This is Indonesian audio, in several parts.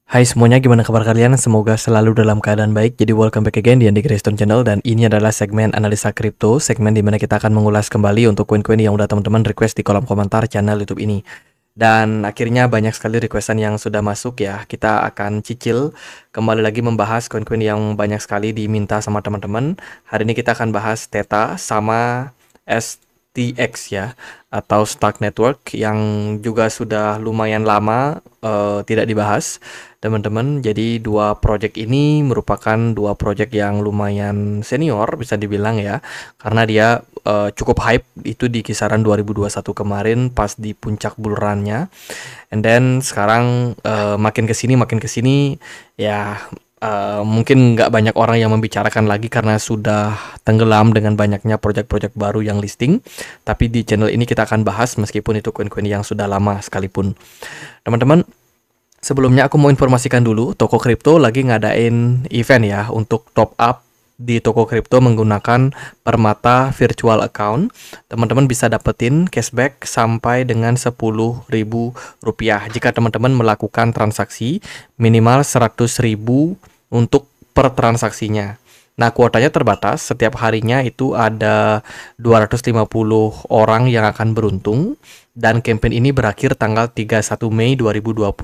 Hai semuanya, gimana kabar kalian? Semoga selalu dalam keadaan baik. Jadi welcome back again di Andy Greystone Channel, dan ini adalah segmen analisa kripto, segmen dimana kita akan mengulas kembali untuk koin-koin yang udah teman-teman request di kolom komentar channel YouTube ini. Dan akhirnya banyak sekali requestan yang sudah masuk ya. Kita akan cicil kembali lagi membahas koin-koin yang banyak sekali diminta sama teman-teman. Hari ini kita akan bahas Theta sama STX ya, atau Stark Network, yang juga sudah lumayan lama tidak dibahas teman-teman. Jadi dua project ini merupakan dua project yang lumayan senior bisa dibilang ya, karena dia cukup hype itu di kisaran 2021 kemarin pas di puncak bull run-nya. And then sekarang makin kesini ya, mungkin nggak banyak orang yang membicarakan lagi karena sudah tenggelam dengan banyaknya project-project baru yang listing. Tapi di channel ini kita akan bahas meskipun itu koin-koin yang sudah lama sekalipun. Teman-teman, sebelumnya aku mau informasikan dulu, toko kripto lagi ngadain event ya untuk top up di toko kripto menggunakan Permata Virtual Account. Teman-teman bisa dapetin cashback sampai dengan Rp10.000 jika teman-teman melakukan transaksi minimal Rp100.000 untuk per transaksinya. Nah, kuotanya terbatas, setiap harinya itu ada 250 orang yang akan beruntung, dan campaign ini berakhir tanggal 31 Mei 2025.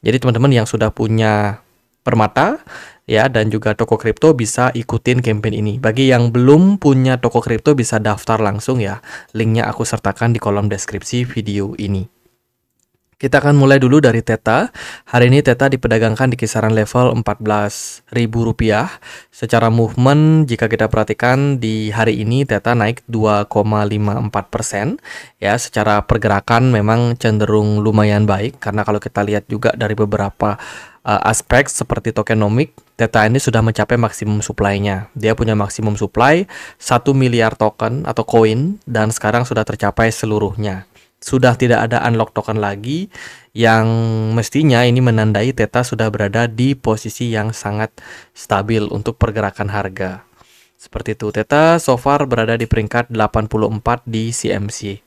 Jadi teman-teman yang sudah punya Permata ya dan juga toko kripto bisa ikutin campaign ini. Bagi yang belum punya toko kripto bisa daftar langsung ya. Linknya aku sertakan di kolom deskripsi video ini. Kita akan mulai dulu dari Theta. Hari ini Theta diperdagangkan di kisaran level Rp14.000. Secara movement, jika kita perhatikan di hari ini Theta naik 2,54%. Ya, secara pergerakan memang cenderung lumayan baik, karena kalau kita lihat juga dari beberapa aspek seperti tokenomic, Theta ini sudah mencapai maksimum supply-nya. Dia punya maksimum supply 1 miliar token atau koin, dan sekarang sudah tercapai seluruhnya. Sudah tidak ada unlock token lagi, yang mestinya ini menandai Theta sudah berada di posisi yang sangat stabil untuk pergerakan harga. Seperti itu, Theta so far berada di peringkat 84 di CMC.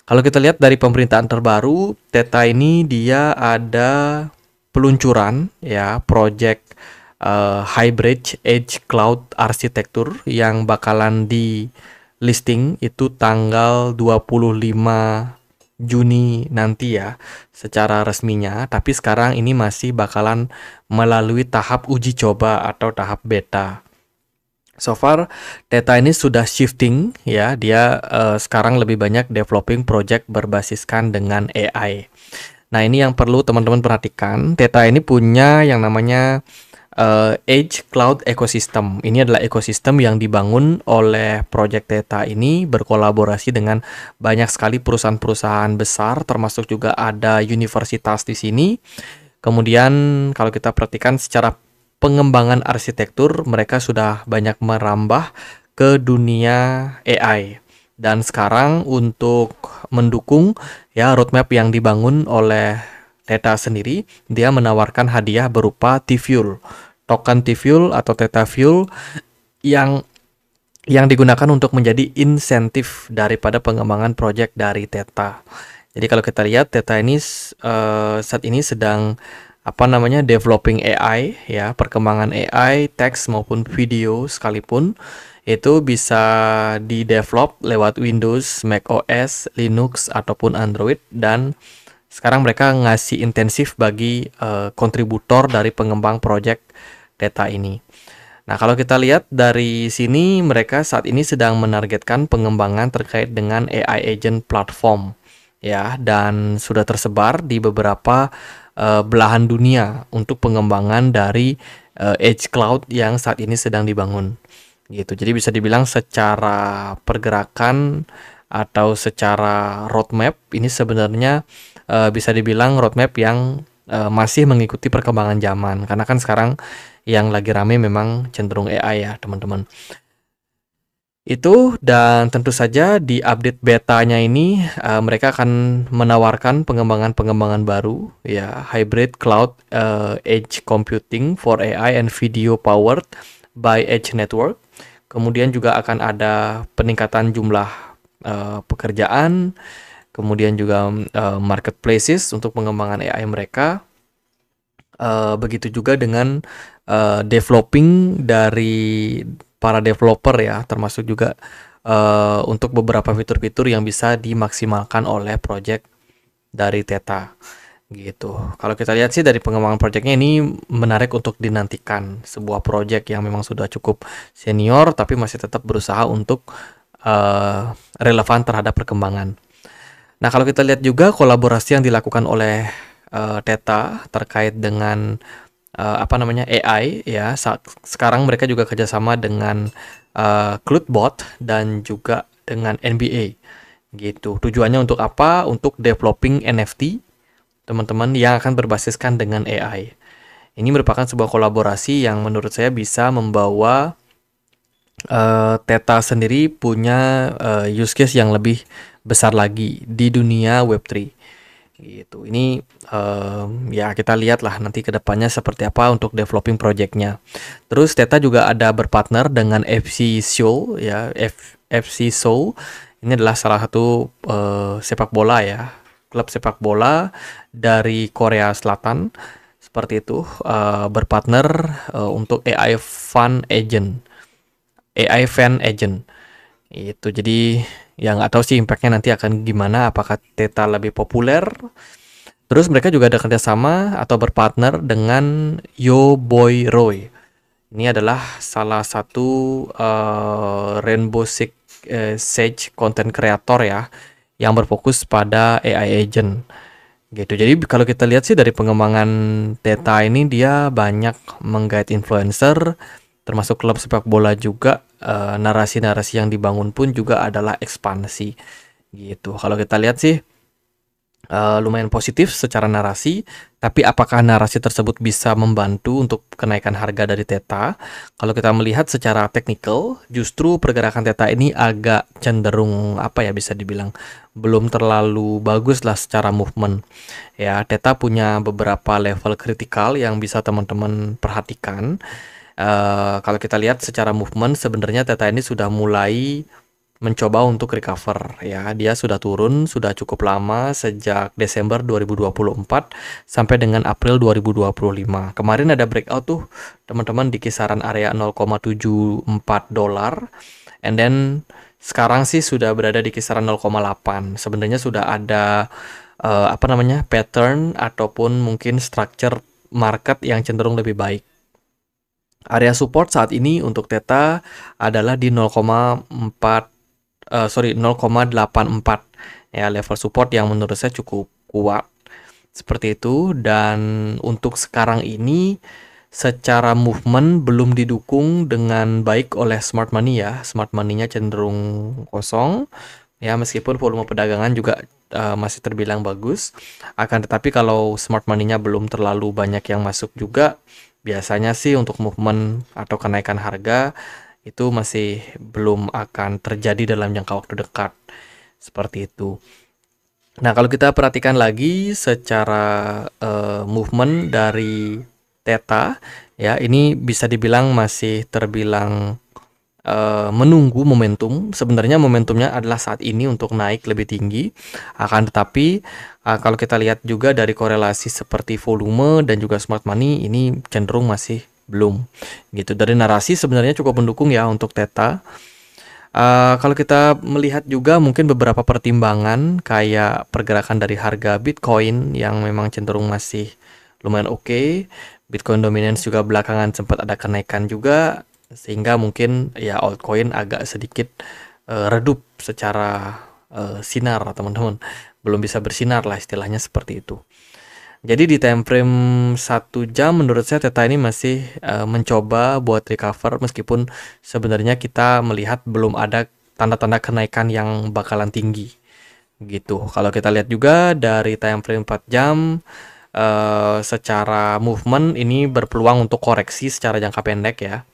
Kalau kita lihat dari pemberitaan terbaru, Theta ini dia ada peluncuran ya, project hybrid edge cloud architecture yang bakalan di listing itu tanggal 25 Juni nanti ya secara resminya, tapi sekarang ini masih bakalan melalui tahap uji coba atau tahap beta. So far Theta ini sudah shifting ya, dia sekarang lebih banyak developing project berbasiskan dengan AI. Nah, ini yang perlu teman-teman perhatikan. Theta ini punya yang namanya Edge Cloud Ecosystem. Ini adalah ekosistem yang dibangun oleh Project Theta ini berkolaborasi dengan banyak sekali perusahaan-perusahaan besar, termasuk juga ada universitas di sini. Kemudian kalau kita perhatikan secara pengembangan arsitektur, mereka sudah banyak merambah ke dunia AI. Dan sekarang untuk mendukung ya roadmap yang dibangun oleh Theta sendiri, dia menawarkan hadiah berupa T-Fuel, token T-Fuel atau Theta Fuel yang digunakan untuk menjadi insentif daripada pengembangan project dari Theta. Jadi kalau kita lihat Theta ini saat ini sedang developing AI ya, perkembangan AI, teks maupun video sekalipun itu bisa di-develop lewat Windows, Mac OS, Linux ataupun Android, dan sekarang mereka ngasih intensif bagi kontributor dari pengembang project Theta ini. Nah, kalau kita lihat dari sini, mereka saat ini sedang menargetkan pengembangan terkait dengan AI agent platform ya, dan sudah tersebar di beberapa belahan dunia untuk pengembangan dari edge cloud yang saat ini sedang dibangun. Gitu. Jadi bisa dibilang secara pergerakan atau secara roadmap ini sebenarnya bisa dibilang roadmap yang masih mengikuti perkembangan zaman, karena kan sekarang yang lagi rame memang cenderung AI ya teman-teman. Itu, dan tentu saja di update betanya ini mereka akan menawarkan pengembangan-pengembangan baru ya, hybrid cloud edge computing for AI and video powered by edge network. Kemudian juga akan ada peningkatan jumlah pekerjaan, kemudian juga marketplaces untuk pengembangan AI mereka. Begitu juga dengan developing dari para developer ya, termasuk juga untuk beberapa fitur-fitur yang bisa dimaksimalkan oleh project dari Theta gitu. Kalau kita lihat sih dari pengembangan projectnya ini menarik untuk dinantikan, sebuah project yang memang sudah cukup senior tapi masih tetap berusaha untuk relevan terhadap perkembangan. Nah, kalau kita lihat juga kolaborasi yang dilakukan oleh Theta terkait dengan AI ya. Sekarang mereka juga kerjasama dengan Cloudbot dan juga dengan NBA gitu. Tujuannya untuk apa? Untuk developing NFT teman-teman yang akan berbasiskan dengan AI. Ini merupakan sebuah kolaborasi yang menurut saya bisa membawa Theta sendiri punya use case yang lebih besar lagi di dunia Web3 gitu. Ini ya kita lihatlah nanti ke depannya seperti apa untuk developing projectnya. Terus Theta juga ada berpartner dengan FC Seoul ya, FC Seoul. Ini adalah salah satu sepak bola ya, klub sepak bola dari Korea Selatan. Seperti itu, berpartner untuk AI fan agent. Itu jadi ya nggak tahu sih impactnya nanti akan gimana, apakah Theta lebih populer. Terus mereka juga ada kerjasama atau berpartner dengan Yo Boy Roy. Ini adalah salah satu Rainbow Six Siege content creator ya, yang berfokus pada AI agent gitu. Jadi kalau kita lihat sih dari pengembangan Theta ini, dia banyak menggait influencer, termasuk klub sepak bola juga. Narasi-narasi yang dibangun pun juga adalah ekspansi gitu. Kalau kita lihat sih lumayan positif secara narasi, tapi apakah narasi tersebut bisa membantu untuk kenaikan harga dari Theta? Kalau kita melihat secara teknikal, justru pergerakan Theta ini agak cenderung apa ya, bisa dibilang belum terlalu bagus lah secara movement. Ya, Theta punya beberapa level kritikal yang bisa teman-teman perhatikan. Kalau kita lihat secara movement, sebenarnya Theta ini sudah mulai mencoba untuk recover ya. Dia sudah turun sudah cukup lama sejak Desember 2024 sampai dengan April 2025. Kemarin ada breakout tuh teman-teman di kisaran area 0,74 dolar, and then sekarang sih sudah berada di kisaran 0,8. Sebenarnya sudah ada pattern ataupun mungkin structure market yang cenderung lebih baik. Area support saat ini untuk Theta adalah di 0,84 ya, level support yang menurut saya cukup kuat seperti itu. Dan untuk sekarang ini secara movement belum didukung dengan baik oleh smart money ya. Smart money-nya cenderung kosong ya, meskipun volume perdagangan juga masih terbilang bagus. Akan tetapi kalau smart money-nya belum terlalu banyak yang masuk juga, biasanya sih untuk movement atau kenaikan harga itu masih belum akan terjadi dalam jangka waktu dekat. Seperti itu. Nah, kalau kita perhatikan lagi secara movement dari Theta ya, ini bisa dibilang masih terbilang menunggu momentum. Sebenarnya momentumnya adalah saat ini untuk naik lebih tinggi. Akan tetapi kalau kita lihat juga dari korelasi seperti volume dan juga smart money, ini cenderung masih belum gitu. Dari narasi sebenarnya cukup mendukung ya untuk Theta. Kalau kita melihat juga mungkin beberapa pertimbangan kayak pergerakan dari harga Bitcoin yang memang cenderung masih lumayan oke. Bitcoin dominance juga belakangan sempat ada kenaikan juga, sehingga mungkin ya altcoin agak sedikit redup secara sinar teman-teman, belum bisa bersinar lah istilahnya seperti itu. Jadi di time frame 1 jam menurut saya Theta ini masih mencoba buat recover, meskipun sebenarnya kita melihat belum ada tanda-tanda kenaikan yang bakalan tinggi gitu. Kalau kita lihat juga dari time frame 4 jam secara movement ini berpeluang untuk koreksi secara jangka pendek ya.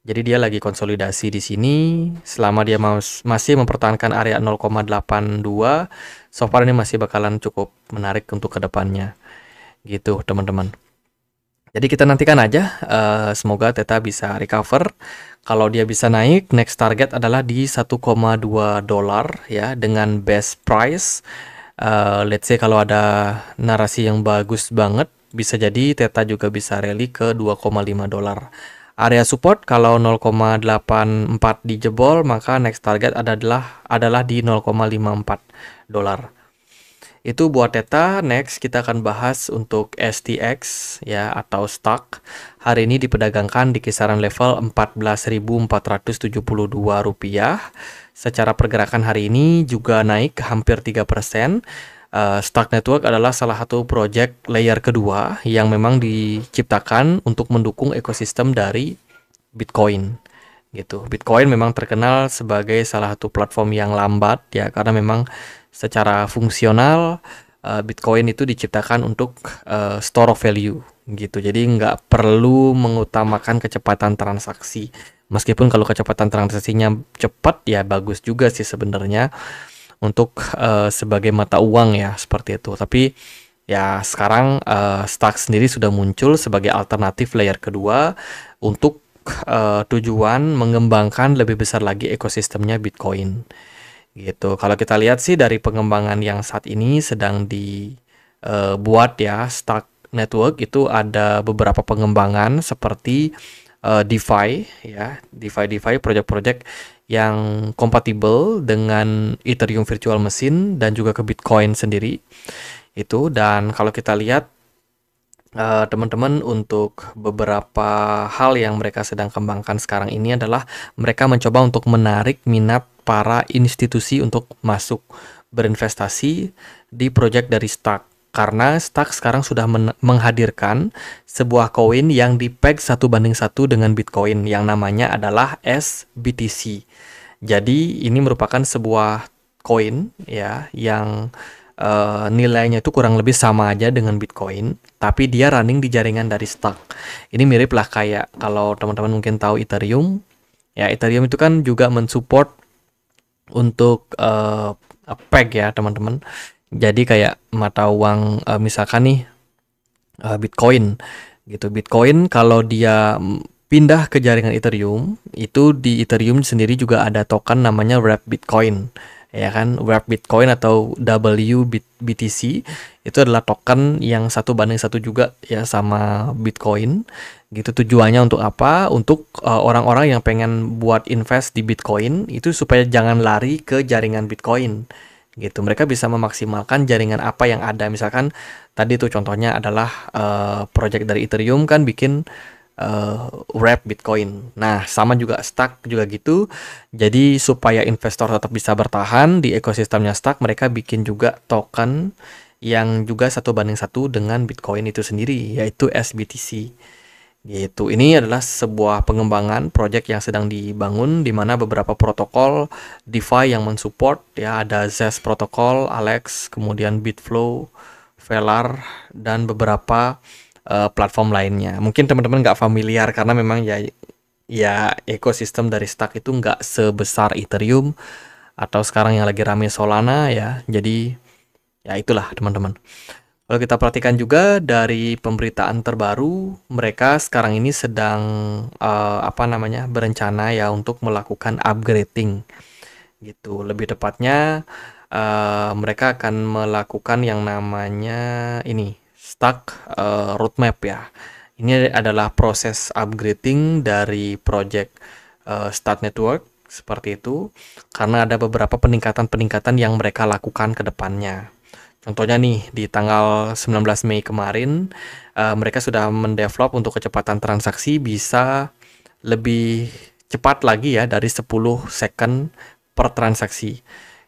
Jadi dia lagi konsolidasi di sini. Selama dia masih mempertahankan area 0,82, so far ini masih bakalan cukup menarik untuk kedepannya. Gitu teman-teman. Jadi kita nantikan aja, semoga Theta bisa recover. Kalau dia bisa naik, next target adalah di 1,2 dolar ya, dengan best price. Let's say kalau ada narasi yang bagus banget bisa jadi Theta juga bisa rally ke 2,5 dolar. Area support kalau 0,84 dijebol, maka next target adalah di 0,54 dolar. Itu buat Theta. Next kita akan bahas untuk STX ya atau STOCK. Hari ini diperdagangkan di kisaran level 14.472 rupiah. Secara pergerakan hari ini juga naik hampir 3%. Stock Network adalah salah satu project layer kedua yang memang diciptakan untuk mendukung ekosistem dari Bitcoin gitu. Bitcoin memang terkenal sebagai salah satu platform yang lambat ya, karena memang secara fungsional Bitcoin itu diciptakan untuk store of value gitu. Jadi nggak perlu mengutamakan kecepatan transaksi. Meskipun kalau kecepatan transaksinya cepat ya bagus juga sih sebenarnya untuk sebagai mata uang ya seperti itu. Tapi ya sekarang Stock sendiri sudah muncul sebagai alternatif layer kedua untuk tujuan mengembangkan lebih besar lagi ekosistemnya Bitcoin gitu. Kalau kita lihat sih dari pengembangan yang saat ini sedang dibuat ya Stock Network, itu ada beberapa pengembangan seperti DeFi ya, DeFi project-project yang kompatibel dengan Ethereum Virtual Machine dan juga ke Bitcoin sendiri itu. Dan kalau kita lihat teman-teman, untuk beberapa hal yang mereka sedang kembangkan sekarang ini adalah mereka mencoba untuk menarik minat para institusi untuk masuk berinvestasi di project dari Stock. Karena Stock sekarang sudah menghadirkan sebuah koin yang dipeg 1:1 dengan Bitcoin yang namanya adalah SBTC. Jadi ini merupakan sebuah koin ya yang nilainya itu kurang lebih sama aja dengan Bitcoin, tapi dia running di jaringan dari Stock. Ini mirip lah kayak kalau teman-teman mungkin tahu Ethereum. Ya, Ethereum itu kan juga mensupport untuk peg ya teman-teman. Jadi kayak mata uang misalkan nih Bitcoin gitu. Bitcoin kalau dia pindah ke jaringan Ethereum, itu di Ethereum sendiri juga ada token namanya Wrapped Bitcoin. Ya kan, Wrapped Bitcoin atau WBTC itu adalah token yang 1:1 juga ya sama Bitcoin gitu. Tujuannya untuk apa? Untuk orang-orang yang pengen buat invest di Bitcoin itu supaya jangan lari ke jaringan Bitcoin gitu. Mereka bisa memaksimalkan jaringan apa yang ada. Misalkan tadi tuh contohnya adalah project dari Ethereum kan bikin wrap Bitcoin. Nah, sama juga Stock juga gitu. Jadi supaya investor tetap bisa bertahan di ekosistemnya Stock, mereka bikin juga token yang juga 1:1 dengan Bitcoin itu sendiri, yaitu SBTC. Gitu. Ini adalah sebuah pengembangan project yang sedang dibangun di mana beberapa protokol DeFi yang mensupport ya, ada Zest protokol, Alex, kemudian Bitflow, Velar, dan beberapa platform lainnya. Mungkin teman-teman nggak familiar karena memang ya ekosistem dari Stock itu nggak sebesar Ethereum atau sekarang yang lagi rame Solana ya. Jadi ya itulah teman-teman. Kalau kita perhatikan juga dari pemberitaan terbaru, mereka sekarang ini sedang berencana ya untuk melakukan upgrading gitu. Lebih tepatnya mereka akan melakukan yang namanya ini Stock roadmap ya. Ini adalah proses upgrading dari project Stock Network seperti itu, karena ada beberapa peningkatan-peningkatan yang mereka lakukan ke depannya. Contohnya nih, di tanggal 19 Mei kemarin, mereka sudah mendevelop untuk kecepatan transaksi bisa lebih cepat lagi ya, dari 10 second per transaksi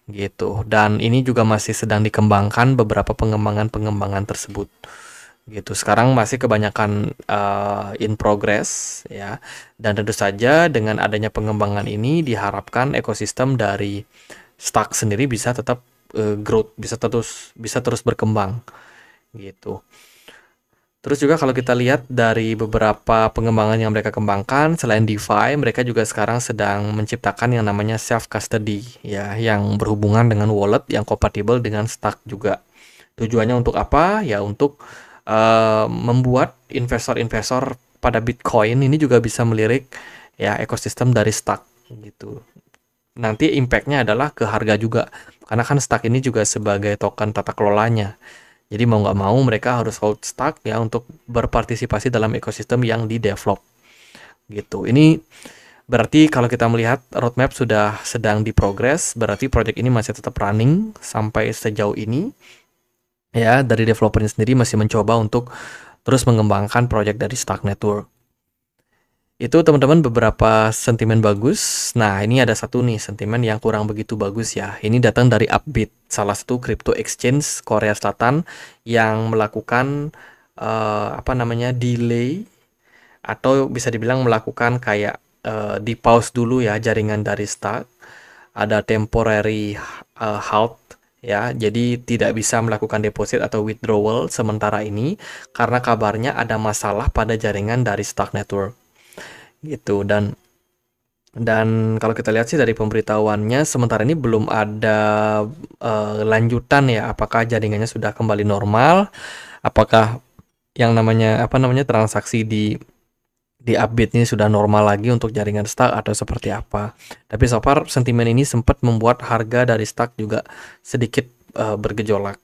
gitu. Dan ini juga masih sedang dikembangkan beberapa pengembangan tersebut gitu. Sekarang masih kebanyakan in progress ya. Dan tentu saja dengan adanya pengembangan ini diharapkan ekosistem dari Stock sendiri bisa tetap growth, bisa terus berkembang gitu. Terus juga kalau kita lihat dari beberapa pengembangan yang mereka kembangkan, selain DeFi, mereka juga sekarang sedang menciptakan yang namanya self-custody, ya, yang berhubungan dengan wallet yang kompatibel dengan Stock juga. Tujuannya untuk apa? Ya untuk membuat investor-investor pada Bitcoin ini juga bisa melirik ya ekosistem dari Stock gitu. Nanti impact-nya adalah ke harga juga, karena kan Stock ini juga sebagai token tata kelolanya. Jadi mau nggak mau mereka harus hold Stack ya untuk berpartisipasi dalam ekosistem yang di develop gitu. Ini berarti kalau kita melihat roadmap sudah sedang diprogres, berarti project ini masih tetap running sampai sejauh ini. Ya, dari developernya sendiri masih mencoba untuk terus mengembangkan project dari Stack Network. Itu teman-teman beberapa sentimen bagus. Nah, ini ada satu nih sentimen yang kurang begitu bagus ya. Ini datang dari Upbit, salah satu crypto exchange Korea Selatan yang melakukan delay atau bisa dibilang melakukan kayak di pause dulu ya jaringan dari Stack. Ada temporary halt ya. Jadi tidak bisa melakukan deposit atau withdrawal sementara ini karena kabarnya ada masalah pada jaringan dari Stack Network. Gitu. Dan kalau kita lihat sih dari pemberitahuannya sementara ini belum ada lanjutan ya, apakah jaringannya sudah kembali normal, apakah yang namanya transaksi di update ini sudah normal lagi untuk jaringan Stack atau seperti apa. Tapi so far sentimen ini sempat membuat harga dari Stack juga sedikit bergejolak.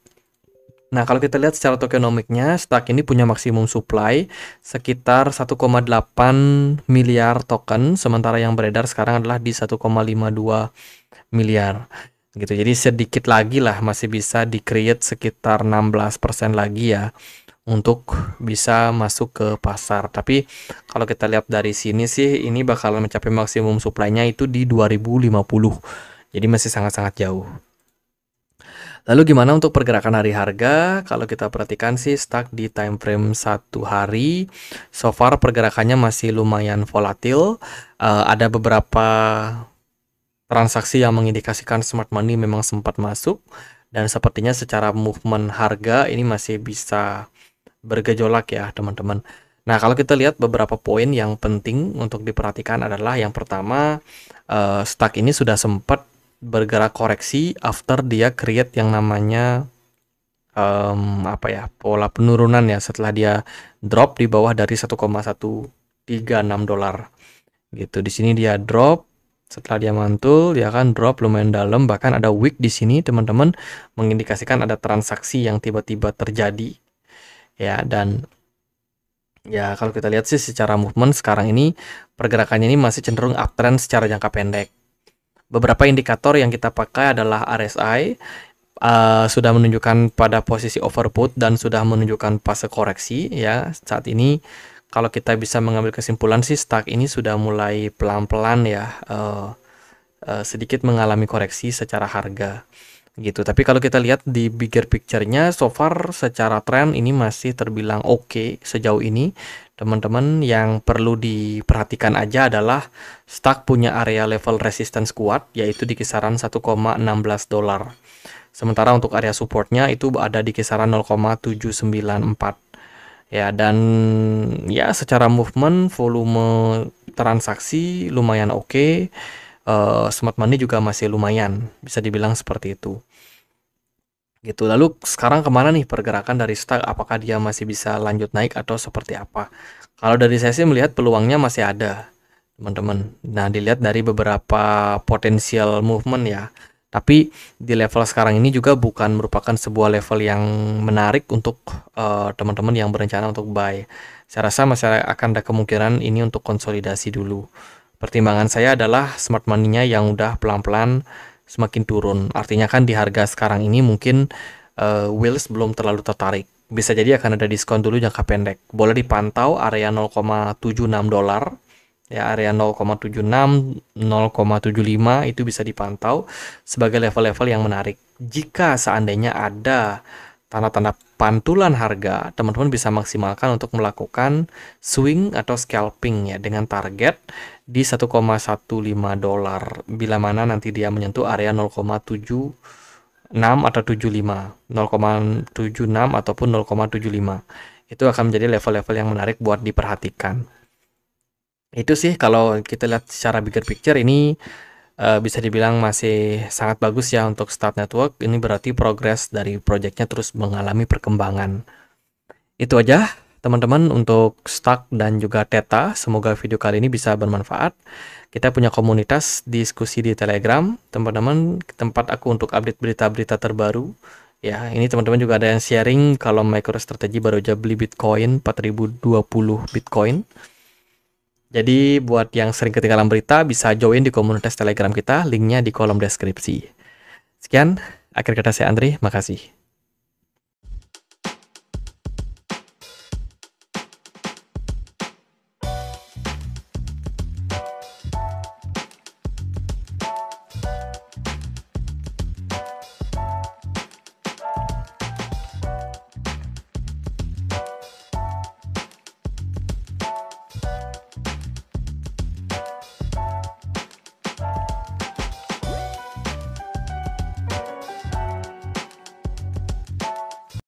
Nah, kalau kita lihat secara tokenomiknya, Stack ini punya maksimum supply sekitar 1,8 miliar token, sementara yang beredar sekarang adalah di 1,52 miliar. Gitu. Jadi sedikit lagi lah masih bisa di-create sekitar 16% lagi ya untuk bisa masuk ke pasar. Tapi kalau kita lihat dari sini sih ini bakalan mencapai maksimum supply-nya itu di 2050. Jadi masih sangat-sangat jauh. Lalu gimana untuk pergerakan hari harga? Kalau kita perhatikan sih Stack di time frame 1 hari, so far pergerakannya masih lumayan volatil. Ada beberapa transaksi yang mengindikasikan smart money memang sempat masuk dan sepertinya secara movement harga ini masih bisa bergejolak ya teman-teman. Nah, kalau kita lihat beberapa poin yang penting untuk diperhatikan adalah yang pertama, Stack ini sudah sempat bergerak koreksi after dia create yang namanya pola penurunan ya setelah dia drop di bawah dari 1,136 dolar gitu. Di sini dia drop, setelah dia mantul dia kan drop lumayan dalam, bahkan ada wick di sini teman-teman mengindikasikan ada transaksi yang tiba-tiba terjadi ya. Dan ya kalau kita lihat sih secara movement sekarang ini pergerakannya ini masih cenderung uptrend secara jangka pendek. Beberapa indikator yang kita pakai adalah RSI, sudah menunjukkan pada posisi overbought dan sudah menunjukkan fase koreksi ya. Saat ini kalau kita bisa mengambil kesimpulan sih Stack ini sudah mulai pelan-pelan ya sedikit mengalami koreksi secara harga gitu. Tapi kalau kita lihat di bigger picture-nya so far secara tren ini masih terbilang oke sejauh ini. Teman-teman yang perlu diperhatikan aja adalah Stack punya area level resistance kuat yaitu di kisaran 1,16 dolar. Sementara untuk area supportnya itu ada di kisaran 0,794. Ya, dan ya secara movement volume transaksi lumayan oke. Smart money juga masih lumayan, bisa dibilang seperti itu. Gitu. Lalu sekarang kemana nih pergerakan dari Stack? Apakah dia masih bisa lanjut naik atau seperti apa? Kalau dari saya sih melihat peluangnya masih ada, teman-teman. Nah, dilihat dari beberapa potensial movement ya. Tapi di level sekarang ini juga bukan merupakan sebuah level yang menarik untuk teman-teman yang berencana untuk buy. Saya rasa masih akan ada kemungkinan ini untuk konsolidasi dulu. Pertimbangan saya adalah smart money-nya yang udah pelan-pelan semakin turun. Artinya kan di harga sekarang ini mungkin Wheels belum terlalu tertarik. Bisa jadi akan ada diskon dulu jangka pendek. Boleh dipantau area 0,76 dolar. Ya, area 0,76, 0,75 itu bisa dipantau sebagai level-level yang menarik. Jika seandainya ada tanda-tanda pantulan harga, teman-teman bisa maksimalkan untuk melakukan swing atau scalping ya dengan target di 1,15 dolar bila mana nanti dia menyentuh area 0,76 atau 75, 0,76 ataupun 0,75. Itu akan menjadi level-level yang menarik buat diperhatikan. Itu sih kalau kita lihat secara bigger picture ini bisa dibilang masih sangat bagus ya untuk Stack Network. Ini berarti progres dari projectnya terus mengalami perkembangan. Itu aja teman-teman untuk Stack dan juga Theta. Semoga video kali ini bisa bermanfaat. Kita punya komunitas diskusi di Telegram, teman-teman, tempat aku untuk update berita-berita terbaru Ya, ini teman-teman juga ada yang sharing kalau MicroStrategy baru aja beli Bitcoin 4020 Bitcoin. Jadi buat yang sering ketinggalan berita bisa join di komunitas Telegram kita, linknya di kolom deskripsi. Sekian, akhir kata saya Andri, makasih.